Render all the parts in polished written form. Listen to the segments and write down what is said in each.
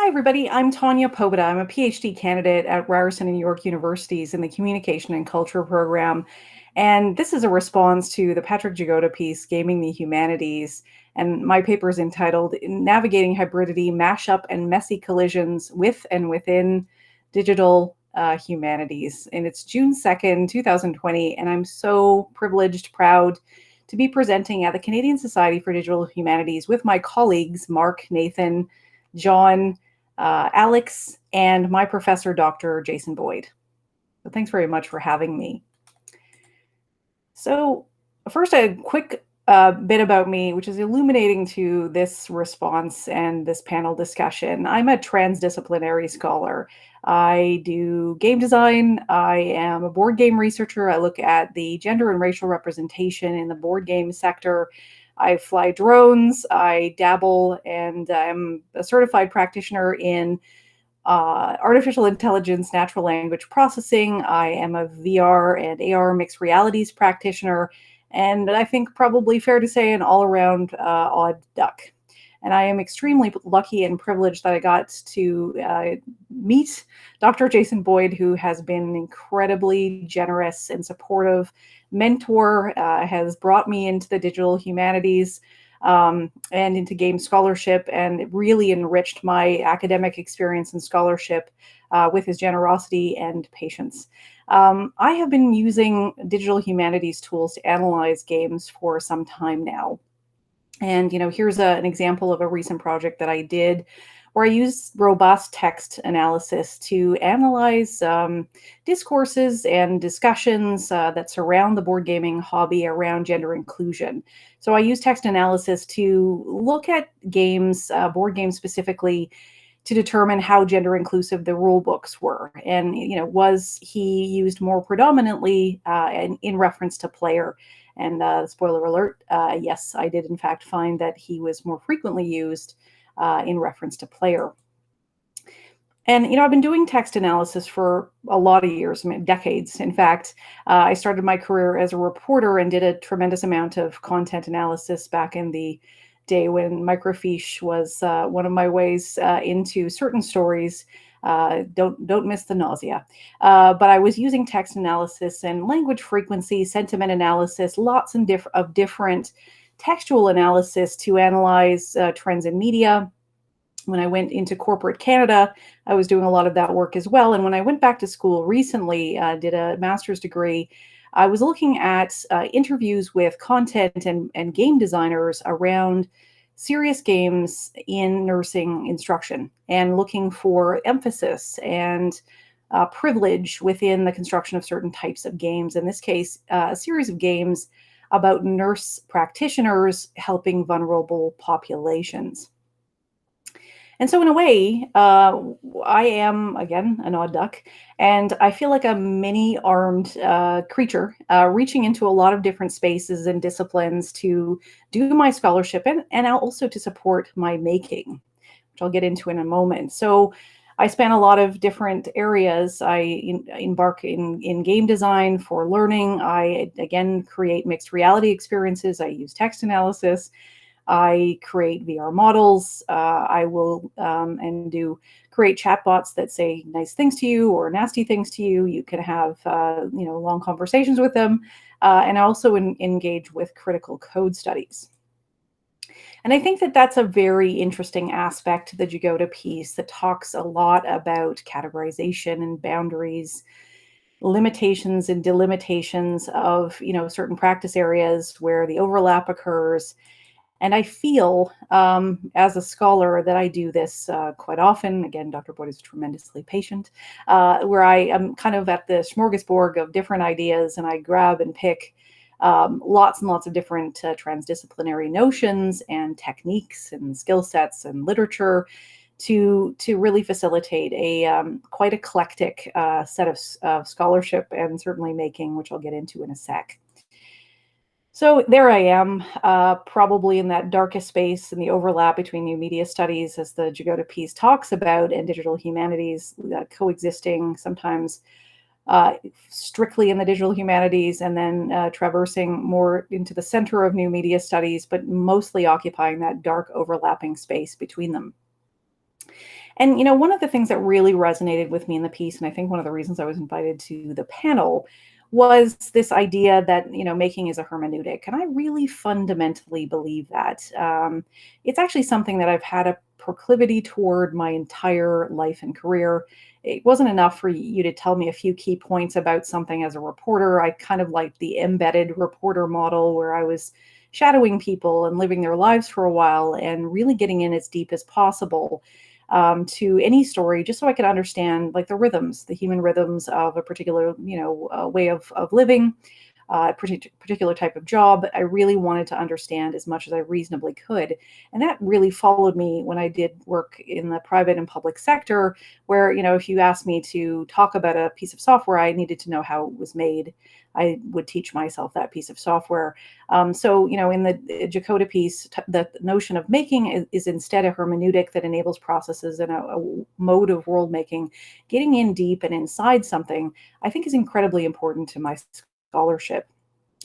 Hi, everybody. I'm Tanya Pobeda. I'm a PhD candidate at Ryerson and York Universities in the Communication and Culture program. And this is a response to the Patrick Jagoda piece, Gaming the Humanities. And my paper is entitled Navigating Hybridity, Mashup, and Messy Collisions with and Within Digital Humanities. And it's June 2nd, 2020. And I'm so privileged, proud to be presenting at the Canadian Society for Digital Humanities with my colleagues, Mark, Nathan, John, Alex, and my professor, Dr. Jason Boyd. So thanks very much for having me. So first, a quick bit about me, which is illuminating to this response and this panel discussion. I'm a transdisciplinary scholar. I do game design. I am a board game researcher. I look at the gender and racial representation in the board game sector. I fly drones, I dabble, and I'm a certified practitioner in artificial intelligence, natural language processing. I am a VR and AR mixed realities practitioner, and I think probably fair to say an all-around odd duck. And I am extremely lucky and privileged that I got to meet Dr. Jason Boyd, who has been an incredibly generous and supportive mentor, has brought me into the digital humanities and into game scholarship, and it really enriched my academic experience and scholarship with his generosity and patience. I have been using digital humanities tools to analyze games for some time now. And, here's an example of a recent project that I did where I used robust text analysis to analyze discourses and discussions that surround the board gaming hobby around gender inclusion. So I use text analysis to look at games, board games specifically, to determine how gender inclusive the rule books were. And, was he used more predominantly in reference to player? And spoiler alert, yes, I did in fact find that he was more frequently used in reference to player. And, I've been doing text analysis for a lot of years, decades. In fact, I started my career as a reporter and did a tremendous amount of content analysis back in the day when microfiche was one of my ways into certain stories. Don't miss the nausea. But I was using text analysis and language frequency, sentiment analysis, lots of different textual analysis to analyze trends in media. When I went into corporate Canada, I was doing a lot of that work as well. And when I went back to school recently, did a master's degree, I was looking at interviews with content and game designers around serious games in nursing instruction and looking for emphasis and privilege within the construction of certain types of games. In this case, a series of games about nurse practitioners helping vulnerable populations. And so in a way, I am, again, an odd duck, and I feel like a many-armed creature reaching into a lot of different spaces and disciplines to do my scholarship and also to support my making, which I'll get into in a moment. So I span a lot of different areas. I embark in game design for learning. I, again, create mixed reality experiences. I use text analysis. I create VR models. I will create chatbots that say nice things to you or nasty things to you. You can have long conversations with them, and I also engage with critical code studies. And I think that that's a very interesting aspect to the Jagoda piece that talks a lot about categorization and boundaries, limitations and delimitations of certain practice areas where the overlap occurs. And I feel, as a scholar, that I do this quite often. Again, Dr. Boyd is tremendously patient, where I am kind of at the smorgasbord of different ideas, and I grab and pick lots and lots of different transdisciplinary notions and techniques and skill sets and literature to really facilitate a quite eclectic set of scholarship and certainly making, which I'll get into in a sec. So there I am, probably in that darkest space in the overlap between new media studies, as the Jagoda piece talks about, and digital humanities, coexisting sometimes strictly in the digital humanities, and then traversing more into the center of new media studies, but mostly occupying that dark overlapping space between them. And one of the things that really resonated with me in the piece, and I think one of the reasons I was invited to the panel, was this idea that making is a hermeneutic, and I really fundamentally believe that. It's actually something that I've had a proclivity toward my entire life and career. It wasn't enough for you to tell me a few key points about something as a reporter. I kind of liked the embedded reporter model where I was shadowing people and living their lives for a while and really getting in as deep as possible to any story, just so I could understand like the rhythms, the human rhythms of a particular, way of living, a particular type of job. I really wanted to understand as much as I reasonably could. And that really followed me when I did work in the private and public sector, where, if you asked me to talk about a piece of software, I needed to know how it was made. I would teach myself that piece of software. So, in the Jagoda piece, the notion of making is instead a hermeneutic that enables processes and a mode of world making. Getting in deep and inside something, I think, is incredibly important to my scholarship.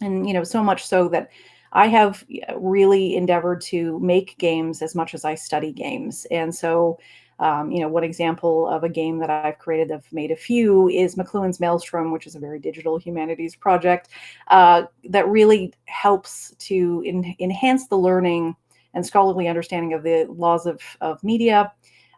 And so much so that I have really endeavored to make games as much as I study games. And so one example of a game that I've created, I've made a few, is McLuhan's Maelstrom, which is a very digital humanities project that really helps to enhance the learning and scholarly understanding of the laws of media,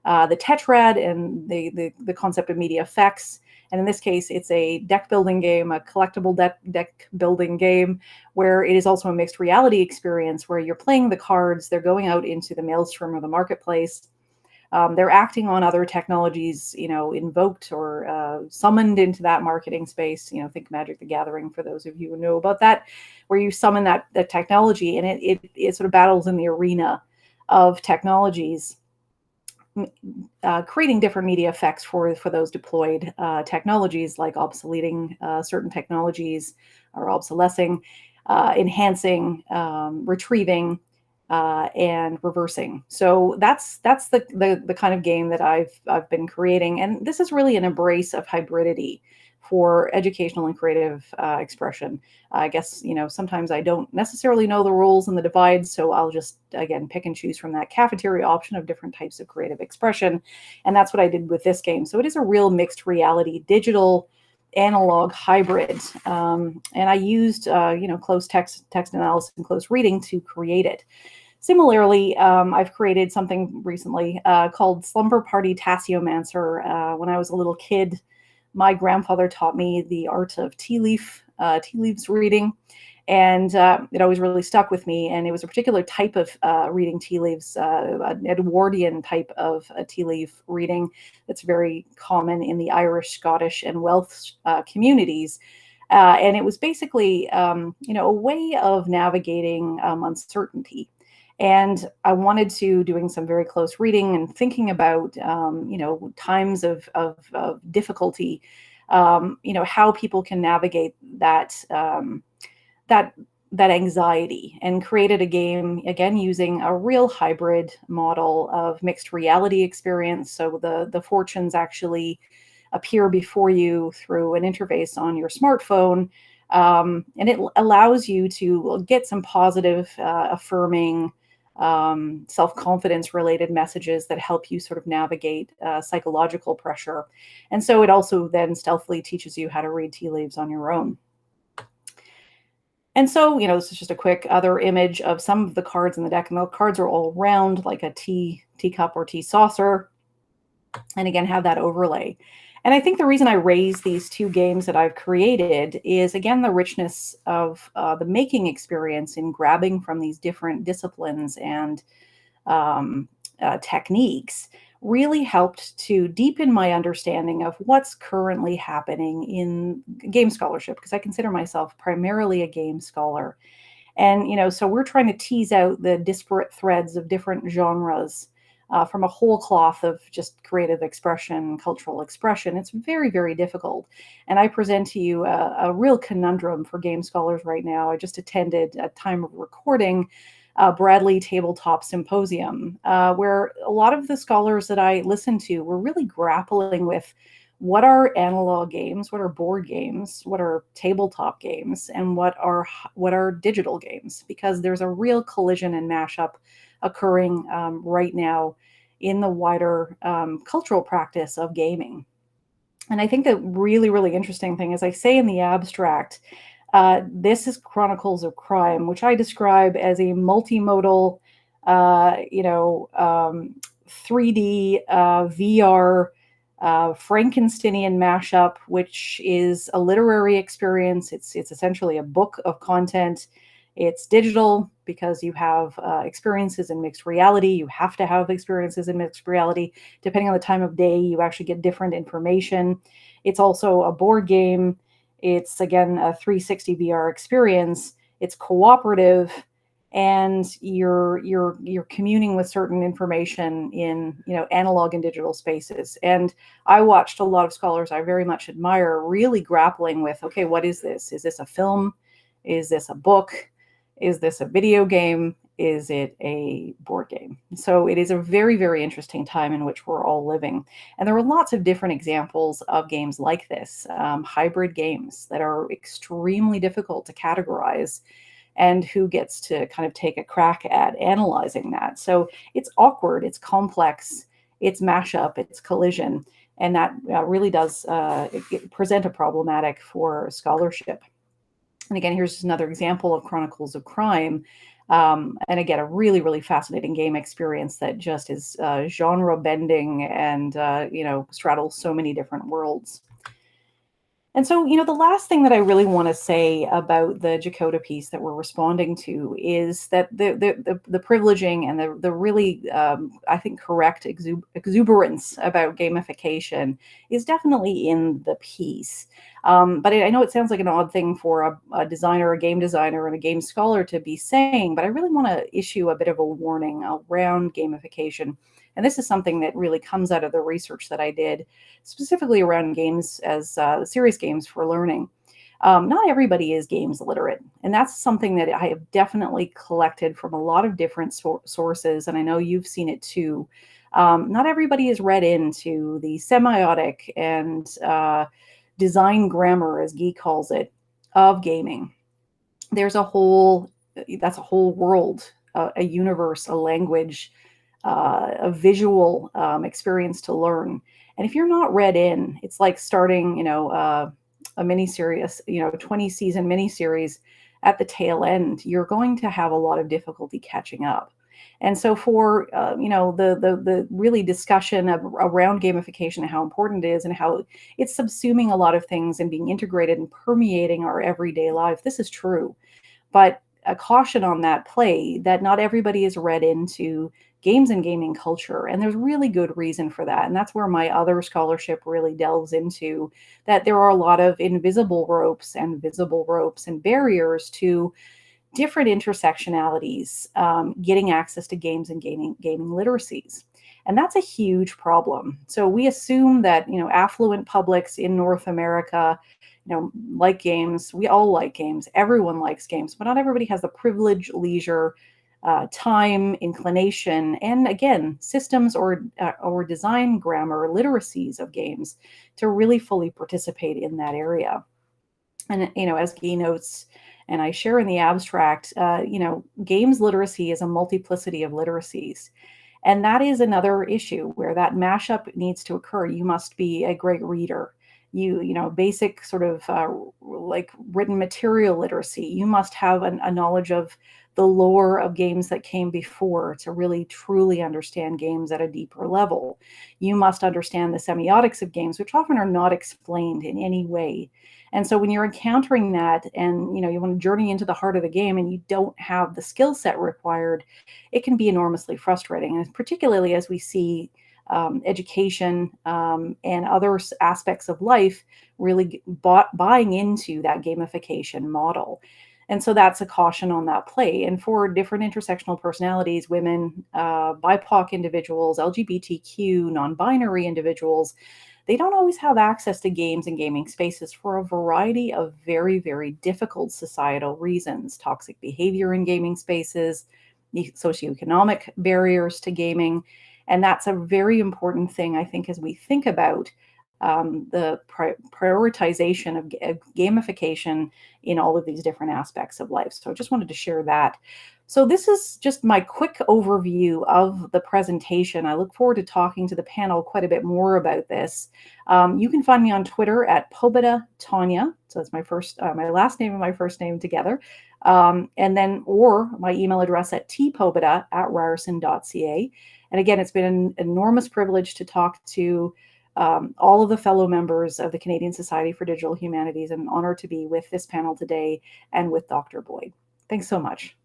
the tetrad, and the concept of media effects. And in this case, it's a deck building game, a collectible deck building game, where it is also a mixed reality experience where you're playing the cards, they're going out into the maelstrom or the marketplace. They're acting on other technologies, invoked or summoned into that marketing space. Think Magic the Gathering, for those of you who know about that, where you summon that technology, and it sort of battles in the arena of technologies, creating different media effects for those deployed technologies, like obsoleting certain technologies or obsolescing, enhancing, retrieving, and reversing. So that's the kind of game that I've been creating, and this is really an embrace of hybridity for educational and creative expression. I guess sometimes I don't necessarily know the rules and the divides, so I'll just again pick and choose from that cafeteria option of different types of creative expression, and that's what I did with this game. So it is a real mixed reality, digital analog hybrid, and I used close text analysis and close reading to create it. Similarly, I've created something recently called Slumber Party Tasseomancer. When I was a little kid, my grandfather taught me the art of tea leaves reading, and it always really stuck with me. And it was a particular type of reading tea leaves, an Edwardian type of tea leaf reading that's very common in the Irish, Scottish, and Welsh communities. And it was basically, a way of navigating uncertainty. And I wanted to, doing some very close reading and thinking about, times of difficulty, how people can navigate that that anxiety, and created a game again using a real hybrid model of mixed reality experience. So the fortunes actually appear before you through an interface on your smartphone, and it allows you to get some positive, affirming, self-confidence related messages that help you sort of navigate psychological pressure. And so it also then stealthily teaches you how to read tea leaves on your own. And so, this is just a quick other image of some of the cards in the deck, and the cards are all round like a teacup or tea saucer, and again have that overlay. And I think the reason I raise these two games that I've created is, again, the richness of the making experience in grabbing from these different disciplines and techniques really helped to deepen my understanding of what's currently happening in game scholarship, because I consider myself primarily a game scholar. And, so we're trying to tease out the disparate threads of different genres from a whole cloth of just creative expression, cultural expression. It's very, very difficult. And I present to you a real conundrum for game scholars right now. I just attended, at time of recording, Bradley Tabletop Symposium, where a lot of the scholars that I listened to were really grappling with what are analog games, what are board games, what are tabletop games, and what are digital games, because there's a real collision and mashup occurring right now in the wider cultural practice of gaming. And I think the really, really interesting thing, as I say in the abstract, this is Chronicles of Crime, which I describe as a multimodal, 3D VR Frankenstenian mashup, which is a literary experience. It's essentially a book of content. It's digital because you have experiences in mixed reality. You have to have experiences in mixed reality. Depending on the time of day, you actually get different information. It's also a board game. It's, again, a 360 VR experience. It's cooperative, and you're communing with certain information in, analog and digital spaces. And I watched a lot of scholars I very much admire really grappling with, okay, what is this? Is this a film? Is this a book? Is this a video game? Is it a board game? So it is a very, very interesting time in which we're all living. And there are lots of different examples of games like this, hybrid games that are extremely difficult to categorize, and who gets to kind of take a crack at analyzing that. So it's awkward, it's complex, it's mashup, it's collision, and that really does present a problematic for scholarship. And again, here's just another example of Chronicles of Crime. And again, a really, really fascinating game experience that just is genre bending and, straddles so many different worlds. And so, the last thing that I really want to say about the Jagoda piece that we're responding to is that the privileging and the really, I think, correct exuberance about gamification is definitely in the piece. But I know it sounds like an odd thing for a designer, a game designer, and a game scholar to be saying, but I really want to issue a bit of a warning around gamification. And this is something that really comes out of the research that I did, specifically around games as serious games for learning. Not everybody is games literate, and that's something that I have definitely collected from a lot of different sources, and I know you've seen it too. Not everybody is read into the semiotic and design grammar, as Guy calls it, of gaming. There's that's a whole world, a universe, a language, a visual experience to learn. And if you're not read in, it's like starting, a mini series, 20 season mini series at the tail end. You're going to have a lot of difficulty catching up. And so for the really discussion around gamification and how important it is and how it's subsuming a lot of things and being integrated and permeating our everyday life, this is true. But a caution on that play that not everybody is read into games and gaming culture. And there's really good reason for that. And that's where my other scholarship really delves into that there are a lot of invisible ropes and visible ropes and barriers to different intersectionalities, getting access to games and gaming literacies. And that's a huge problem. So we assume that, affluent publics in North America, like games. We all like games. Everyone likes games, but not everybody has the privilege, leisure, time, inclination, and again, systems or design grammar literacies of games to really fully participate in that area. And, as Guy notes, and I share in the abstract, games literacy is a multiplicity of literacies. And that is another issue where that mashup needs to occur. You must be a great reader. Basic sort of like written material literacy. You must have a knowledge of the lore of games that came before to really truly understand games at a deeper level. You must understand the semiotics of games, which often are not explained in any way. And so when you're encountering that and, you want to journey into the heart of the game and you don't have the skill set required, it can be enormously frustrating. And particularly as we see education and other aspects of life really buying into that gamification model. And so that's a caution on that play. And for different intersectional personalities, women, BIPOC individuals, LGBTQ, non-binary individuals, they don't always have access to games and gaming spaces for a variety of very, very difficult societal reasons. Toxic behavior in gaming spaces, the socioeconomic barriers to gaming. And that's a very important thing, I think, as we think about the prioritization of gamification in all of these different aspects of life. So I just wanted to share that. So this is just my quick overview of the presentation. I look forward to talking to the panel quite a bit more about this. You can find me on Twitter at Pobeda Tanya. So that's my last name and my first name together. Or my email address at tpobeda@ryerson.ca. And again, it's been an enormous privilege to talk to all of the fellow members of the Canadian Society for Digital Humanities, and an honor to be with this panel today and with Dr. Boyd. Thanks so much.